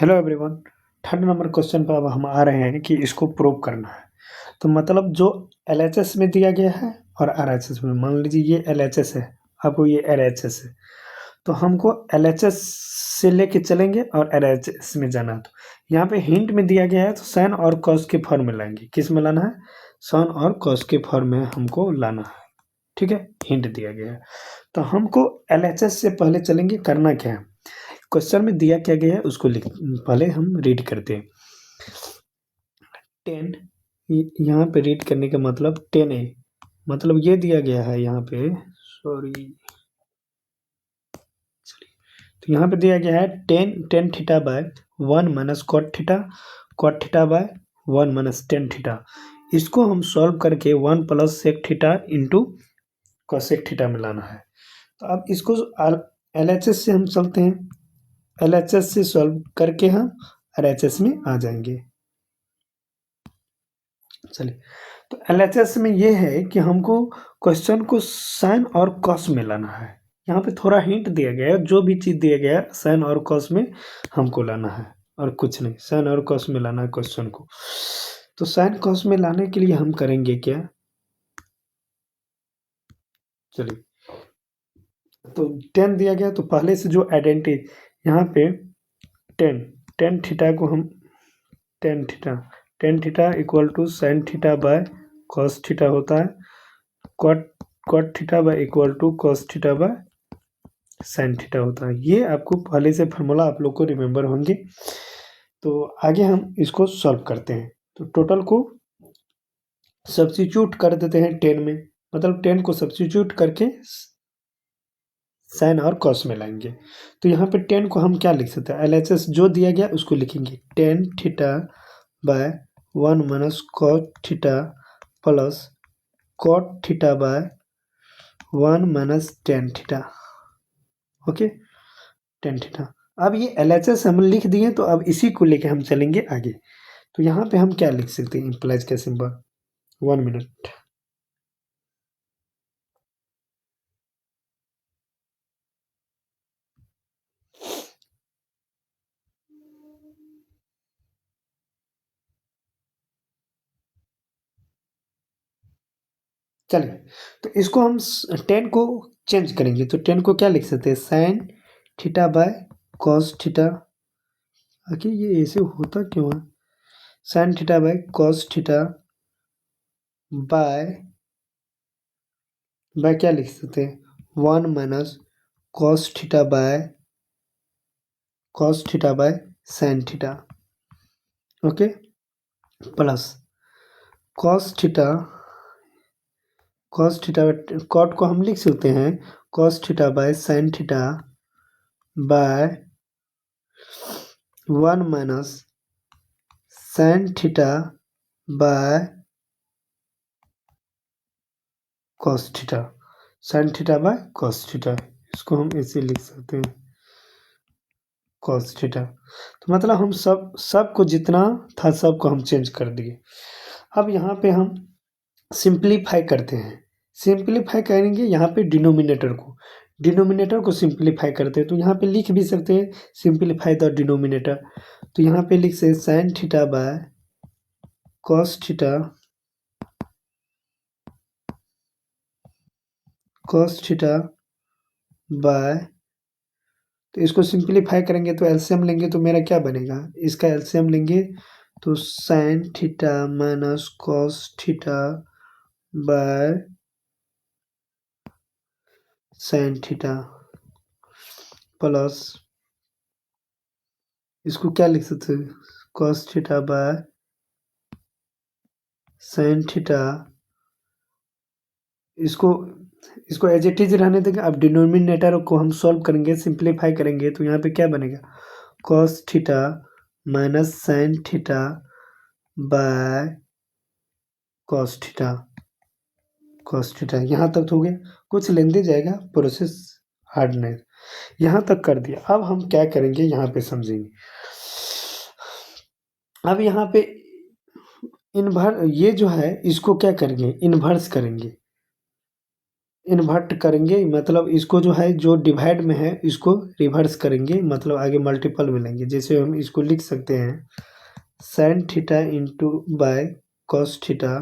Hello everyone. Third number question पर अब हम आ रहे हैं कि इसको प्रूव करना है। तो मतलब जो एलएचएस में दिया गया है और आरएचएस में, मान लीजिए ये एलएचएस है, आपको ये आरएचएस है, तो हमको एलएचएस से लेके चलेंगे और आरएचएस में जाना है। तो यहाँ पे हिंट में दिया गया है तो साइन और कॉस के फॉर्म में लाएंगे। किस में लाना है? साइन और कॉस के फॉर्म में हमको लाना है। ठीक है, हिंट दिया गया है। तो हमको एलएचएस से पहले चलेंगे। करना क्या है, क्वेश्चन में दिया क्या गया है उसको लिख, पहले हम रीड करते हैं। 10, यहाँ पे रीड करने का मतलब 10 है, मतलब ये दिया गया है यहाँ पे, सॉरी, तो यहाँ पे दिया गया है tan theta by 1 minus cot theta by 1 minus tan theta. इसको हम सॉल्व करके 1 plus sec theta into cosec theta में लाना है। तो अब इसको एलएचएस से हम चलते हैं, एलएचएस से सॉल्व करके हम आरएचएस में आ जाएंगे। चलिए, तो एलएचएस में ये है कि हमको क्वेश्चन को साइन और कॉस में लाना है। यहाँ पे थोड़ा हिंट दिया गया है, जो भी चीज़ दिया गया है साइन और कॉस में हमको लाना है और कुछ नहीं, साइन और कॉस में लाना है क्वेश्चन को। तो साइन कॉस में लाने के लिए हम करेंगे क्या, चलिए, तो 10 दिया गया तो पहले से जो आइडेंटिटी यहाँ पे टेन थीटा को हम tan theta equal to sine theta by cos theta होता है, cot theta by equal to cos theta by sine theta होता है। ये आपको पहले से फार्मूला आप लोग को रिमेंबर होंगे। तो आगे हम इसको सॉल्व करते हैं। तो टोटल को सब्स्टिट्यूट कर देते हैं 10 में, मतलब 10 को सब्स्टिट्यूट करके साइन और कॉस में लाएंगे। तो यहाँ पे 10 को हम क्या लिख सकते हैं, एलएचएस जो दिया गया उसको लिखेंगे, tan theta by 1 minus cot theta plus cot theta by 1 minus tan theta. Okay, tan theta. अब ये एलएचएस हम लिख दिए, तो अब इसी को लेके हम चलेंगे आगे। तो यहाँ पे हम क्या लिख सकते हैं, इम्प्लाइज का सिंबल, 1 मिनट। चलिए, तो इसको हम 10 को चेंज करेंगे। तो 10 को क्या लिख सकते हैं, sine theta by cos theta. आखिर ये ऐसे होता क्यों है, sine theta by cos theta by क्या लिख सकते हैं, 1 minus cos theta by sine theta. Okay, plus cos theta cot को हम लिख सकते हैं cos theta by sine theta by 1 minus sine theta by cos theta, sine theta by cos theta. इसको हम ऐसे लिख सकते हैं, कॉस थीटा। तो मतलब हम सबको जितना था सबको हम चेंज कर दिए। अब यहाँ पे हम सिंप्लीफाई करते हैं, सिंप्लीफाई करेंगे यहाँ पे डिनोमिनेटर को सिंप्लीफाई करते हैं। तो यहाँ पे लिख भी सकते हैं सिंप्लीफाई द डिनोमिनेटर। तो यहाँ पे लिख सकते sign theta by cos theta bye, तो इसको सिंप्लीफाई करेंगे तो एलसीएम लेंगे तो मेरा क्या बनेगा, इसका एलसीएम लेंगे तो sine theta minus cos theta by sine theta plus, इसको क्या लिख सकते हैं, cos theta by sine theta. इसको एज इट इज रहने देंगे। अब डिनोमिनेटर को हम सॉल्व करेंगे, सिंप्लीफाई करेंगे तो यहाँ पे क्या बनेगा, cos theta minus sine theta by cos theta. यहाँ तक तो हो गया, कुछ लेंदे जाएगा प्रोसेस, हार्ड नहीं। यहाँ तक कर दिया। अब हम क्या करेंगे यहाँ पे समझेंगे। अब यहाँ पे ये जो है इसको क्या करेंगे, इन्वर्स करेंगे। इन्वर्ट करेंगे, मतलब इसको जो है जो डिवाइड में है इसको रिवर्स करेंगे, मतलब आगे मल्टीपल में लेंगे। जैसे हम इसको लिख सकते हैं sine theta into bye cos theta,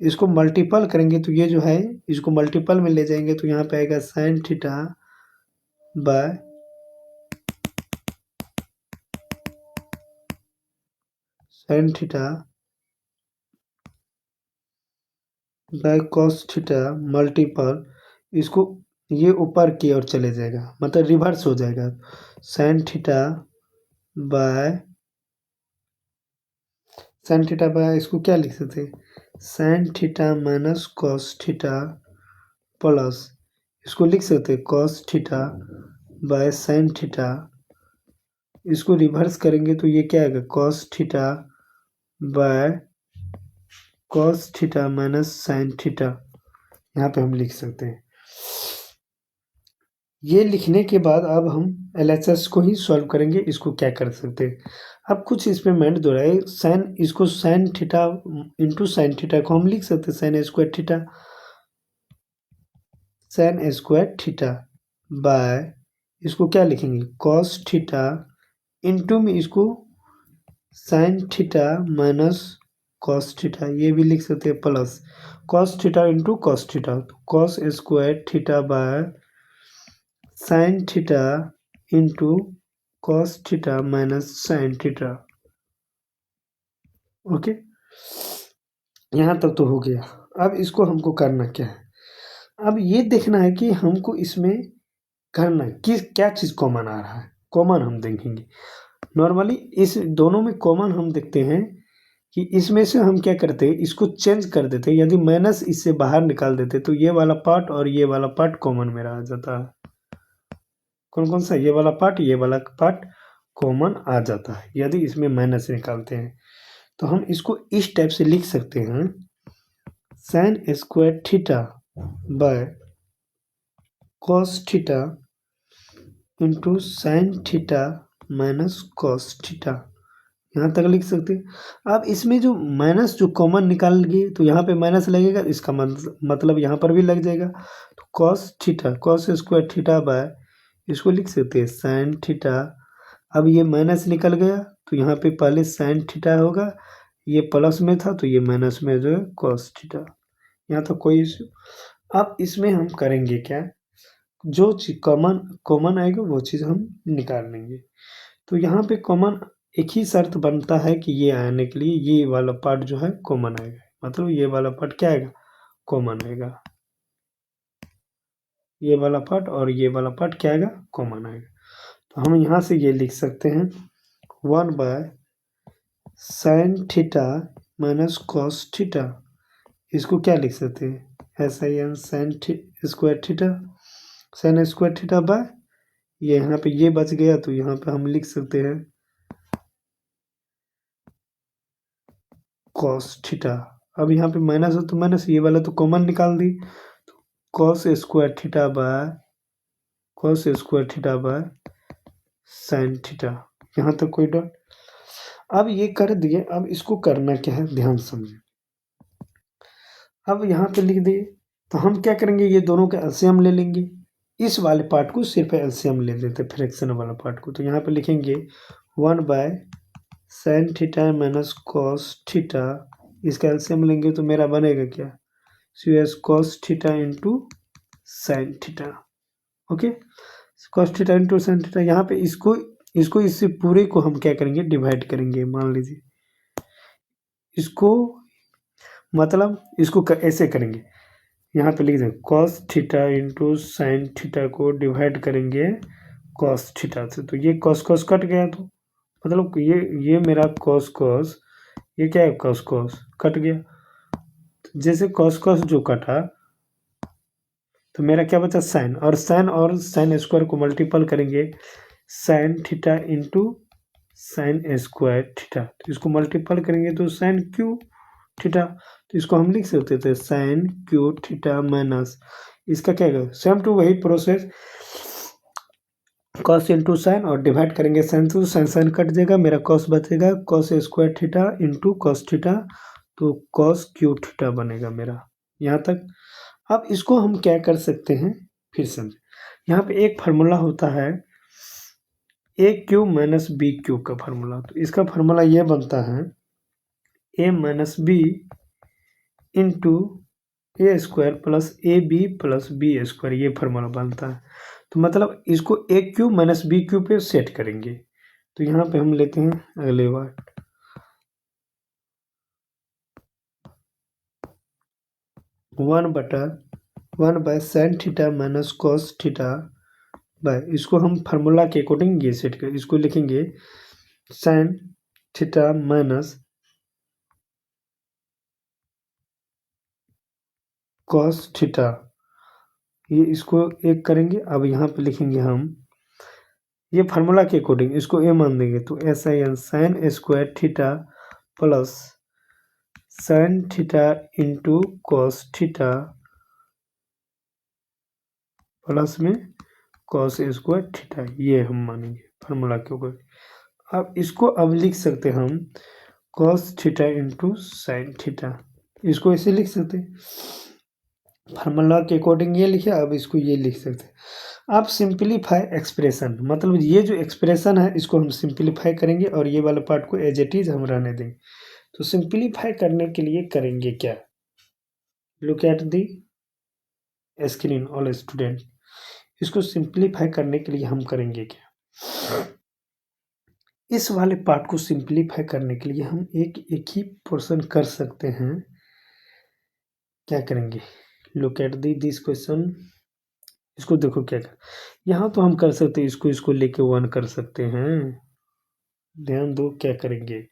इसको मल्टीपल करेंगे तो ये जो है इसको मल्टीपल में ले जाएंगे तो यहाँ पे आएगा sign theta by sine theta by cos theta multiple, इसको ये ऊपर की ओर चले जाएगा, मतलब रिवर्स हो जाएगा। Sign theta by sine theta by इसको क्या लिख सकते हैं, sine theta minus cos theta plus, इसको लिख सकते हैं cos theta by sine theta, इसको रिवर्स करेंगे तो ये क्या आएगा cos theta by cos theta minus sine theta, यहाँ पे हम लिख सकते हैं। ये लिखने के बाद अब हम LHS को ही सॉल्व करेंगे। इसको क्या कर सकते हैं, अब कुछ इसमें मैंने दोहराए साइन, इसको sine theta into sine theta को हम लिख सकते हैं sine square theta, sine square theta by इसको क्या लिखेंगे कॉस थीटा इंटू में इसको sign theta minus cos theta, ये भी लिख सकते हैं plus cos theta into cos theta, cos square theta by sine theta into cos theta minus sine theta. Okay, यहाँ तक तो हो गया। अब इसको हमको करना क्या है, अब ये देखना है कि हमको इसमें करना किस क्या चीज़ कॉमन आ रहा है, कॉमन हम देखेंगे। नॉर्मली इस दोनों में कॉमन हम देखते हैं कि इसमें से हम क्या करते हैं इसको चेंज कर देते हैं, यदि माइनस इससे बाहर निकाल देते तो ये वाला पार्ट और ये वाला पार्ट कॉमन मेरा आ जाता है। कौन कौन सा, ये वाला पार्ट कॉमन आ जाता है यदि इसमें माइनस निकालते हैं। तो हम इसको इस टाइप से लिख सकते हैं sine square theta by cos theta into sine theta minus cos theta, यहाँ तक लिख सकते हैं। अब इसमें जो माइनस जो कॉमन निकाल गए तो यहाँ पे माइनस लगेगा, इसका मतलब यहाँ पर भी लग जाएगा। तो cos theta cos square theta by इसको लिख सकते हैं साइन थीटा, अब ये माइनस निकल गया तो यहाँ पे पहले साइन थीटा होगा, ये प्लस में था तो ये माइनस में जो है कॉस थीटा, यहाँ तक कोई इशू। अब इसमें हम करेंगे क्या, जो चीज कॉमन आएगा वो चीज़ हम निकाल लेंगे। तो यहाँ पे कॉमन एक ही शर्त बनता है कि ये आने के लिए ये वाला पार्ट जो है कॉमन आएगा, मतलब ये वाला पार्ट क्या आएगा कॉमन आएगा, ये वाला पार्ट और ये वाला पार्ट क्या आएगा कॉमन आएगा। तो हम यहाँ से ये लिख सकते हैं 1 bye sine theta minus cos theta, इसको क्या लिख सकते हैं SIN sine square theta, sine square theta by ये यहाँ पे ये बच गया तो यहाँ पे हम लिख सकते हैं कॉस थीटा। अब यहाँ पे माइनस हो तो माइनस, ये वाला तो कॉमन निकाल दी, तो cos square theta by sine theta, यहाँ तक कोई डॉट। अब ये कर दिए, अब इसको करना क्या है ध्यान समझिए। अब यहाँ पे लिख दिए तो हम क्या करेंगे ये दोनों का एलसीएम ले लेंगे, इस वाले पार्ट को सिर्फ एलसीएम ले लेते फ्रैक्शन वाला पार्ट को। तो यहाँ पे लिखेंगे 1 bye sine theta minus cos theta, इसका एलसीएम लेंगे तो मेरा बनेगा क्या CS cos theta into sine theta. Okay, cos theta into sine theta, यहाँ पे इसको इससे पूरे को हम क्या करेंगे डिवाइड करेंगे। मान लीजिए इसको, मतलब इसको ऐसे करेंगे, यहाँ पे लिख दें cos theta into sine theta को डिवाइड करेंगे कॉस थीटा से, तो ये कॉस कॉस कट गया, तो मतलब ये मेरा कॉस कॉस, ये क्या है कॉस कॉस कट गया, तो जैसे कॉस कॉस जो कटा तो मेरा क्या बचा साइन, और साइन स्क्वायर को मल्टीपल करेंगे sine theta into sine square theta, तो इसको मल्टीपल करेंगे तो साइन क्यू थीटा, तो इसको हम लिख सकते थे साइन क्यू थीटा माइनस इसका क्या है सेम टू वही प्रोसेस कॉस इंटू साइन और डिवाइड करेंगे sine to sine, sine cut जाएगा मेरा कॉस बचेगा cos square theta into cos theta, तो कॉस क्यू थीटा बनेगा मेरा। यहाँ तक अब इसको हम क्या कर सकते हैं, फिर समझ। यहाँ पे एक फार्मूला होता है A cube minus B cube का फार्मूला। तो इसका फार्मूला ये बनता है A minus B into A square plus A B plus B square, ये फार्मूला बनता है। तो मतलब इसको A cube minus B cube पे सेट करेंगे। तो यहाँ पे हम लेते हैं अगले बार 1/1/sin theta minus cos theta by, इसको हम फार्मूला के अकॉर्डिंग ये सेट करें। इसको लिखेंगे sin theta minus cos theta, ये इसको एक करेंगे। अब यहाँ पे लिखेंगे हम ये फार्मूला के अकॉर्डिंग इसको ए मान देंगे। तो sin sine square theta plus sine theta into cos theta plus में कॉस स्क्वायर थीटा, ये हम मानेंगे फार्मूला के ऊपर। अब इसको अब लिख सकते हम cos theta into sine theta, इसको ऐसे लिख सकते हैं। फार्मूला के अकॉर्डिंग ये लिखे, अब इसको ये लिख सकते हैं। अब सिंपलीफाई एक्सप्रेशन, मतलब ये जो एक्सप्रेशन है इसको हम सिंपलीफाई करेंगे और ये वाले पार्ट को एज इट इज हम रहने देंगे। तो सिंपलीफाई करने के लिए करेंगे क्या, look at the screen all student. इसको सिंपलीफाई करने के लिए हम करेंगे क्या, इस वाले पार्ट को सिंपलीफाई करने के लिए हम एक ही पोर्शन कर सकते हैं। क्या करेंगे, look at the this question. इसको देखो क्या कर, यहाँ तो हम कर सकते हैं, इसको लेके 1 कर सकते हैं। ध्यान दो क्या करेंगे,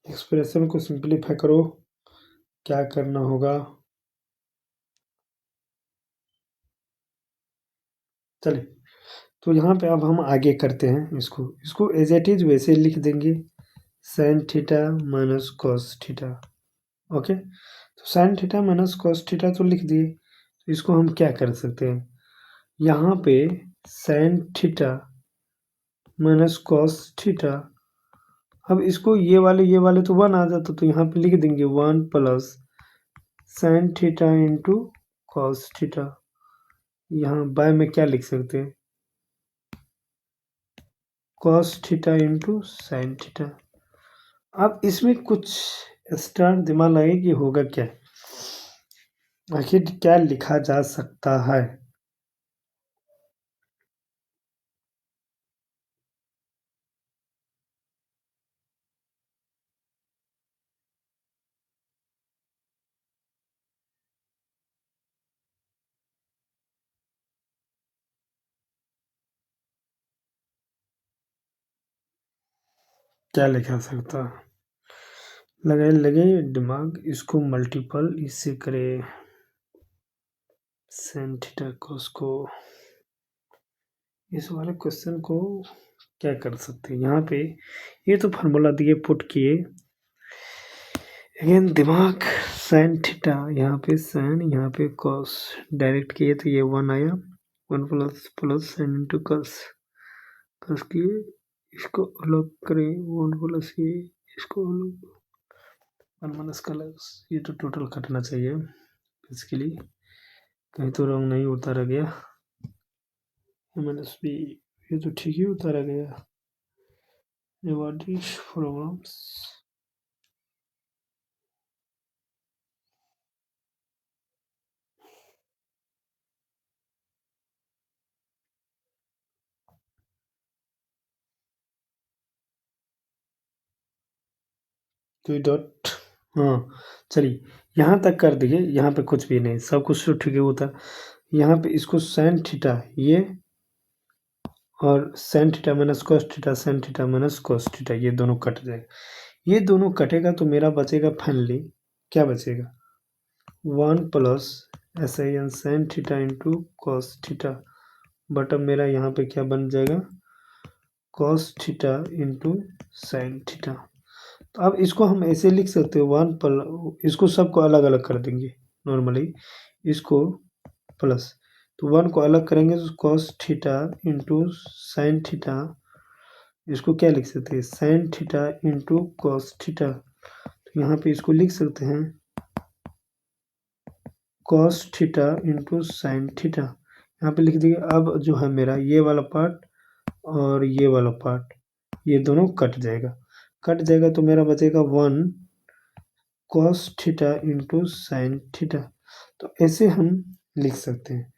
एक्सप्रेशन को सिंपलीफाई करो। क्या करना होगा, चलिए तो यहाँ पे अब हम आगे करते हैं। इसको एज इट इज वैसे लिख देंगे sine theta minus cos theta. Okay, तो sine theta minus cos theta तो लिख दिए। तो इसको हम क्या कर सकते हैं, यहाँ पे sign theta minus cos theta, अब इसको ये वाले तो 1 आ जाता, तो यहाँ पे लिख देंगे 1 plus sine theta into cos theta. यहाँ बाय में क्या लिख सकते हैं, cos theta into sine theta. अब इसमें कुछ एक्स्ट्रा दिमाग लगे कि होगा क्या, आखिर क्या लिखा जा सकता है। क्या लिखा सकता, लगे दिमाग, इसको मल्टीपल इससे करे साइन थीटा कॉस को। इस वाले क्वेश्चन को क्या कर सकते हैं, यहाँ पे ये तो फार्मूला दिए पुट किए, अगेन दिमाग साइन थीटा, यहाँ पे साइन यहाँ पे कॉस, डायरेक्ट किए तो ये 1 आया, 1 plus plus sine into cos, cos किए इसको अलग करें 1 प्लस ये, इसको अलग 1 माइनस का, ये तो टोटल कटना चाहिए इसके लिए, कहीं तो रॉन्ग नहीं उतारा गया, माइनस बी, ये तो ठीक ही उतारा गया। About these programs, तो डॉट, हाँ चलिए यहाँ तक कर दिए, यहाँ पे कुछ भी नहीं, सब कुछ तो ठीक ही होता। यहाँ पे इसको साइन थीटा ये और sign theta minus cos theta, sine theta minus cos theta, ये दोनों कट जाएगा। ये दोनों कटेगा तो मेरा बचेगा फाइनली, क्या बचेगा 1 plus SIN sine theta into cos theta, but अब मेरा यहाँ पे क्या बन जाएगा cos theta into sine theta. तो अब इसको हम ऐसे लिख सकते हैं वन प्लस, इसको सबको अलग अलग कर देंगे नॉर्मली, इसको प्लस, तो वन को अलग करेंगे तो cos theta into sine theta, इसको क्या लिख सकते हैं sine theta into cos theta, तो यहाँ पे इसको लिख सकते हैं cos theta into sine theta, यहाँ पे लिख दिए। अब जो है मेरा ये वाला पार्ट और ये वाला पार्ट, ये दोनों कट जाएगा तो मेरा बचेगा one cos theta into sine theta, तो ऐसे हम लिख सकते हैं।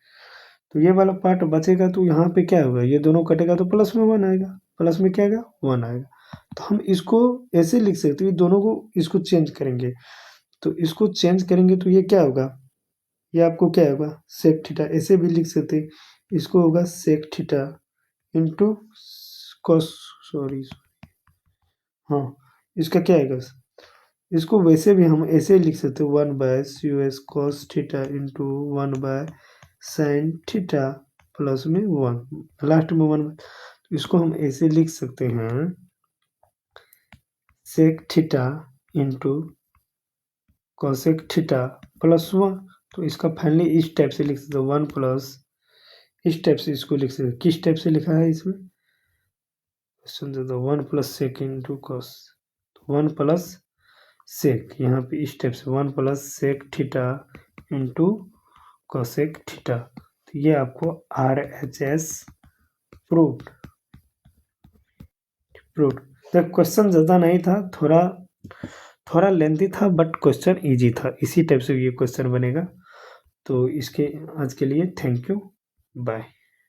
तो ये वाला पार्ट बचेगा तो यहाँ पे क्या होगा, ये दोनों कटेगा तो प्लस में वन आएगा, प्लस में क्या आएगा वन आएगा, तो हम इसको ऐसे लिख सकते हैं, दोनों को इसको चेंज करेंगे, तो इसको चेंज करेंगे तो ये क्या होगा, ये आपको क्या होगा सेक थीटा, ऐसे भी लिख सकते हैं, इसको होगा sec theta into cos, sorry हाँ, इसका क्या आएगा, इसको वैसे भी हम ऐसे लिख सकते हैं one by C S cos theta into one by sine theta plus में वन, लास्ट में वन, तो इसको हम ऐसे लिख सकते हैं sec theta into cosec theta plus one, तो इसका फाइनली इस टाइप से लिख सकते हैं वन प्लस, इस टाइप से इसको लिख सकते हैं, किस टाइप से लिखा है इसमें सुन दो, one plus sec into cos, one plus sec, यहाँ पे इस टाइप से one plus sec theta into cosec theta, तो ये आपको RHS प्रूव्ड। तो क्वेश्चन ज़्यादा नहीं था, थोड़ा लेंथी था बट क्वेश्चन इजी था, इसी टाइप से ये क्वेश्चन बनेगा। तो इसके आज के लिए थैंक यू, बाय।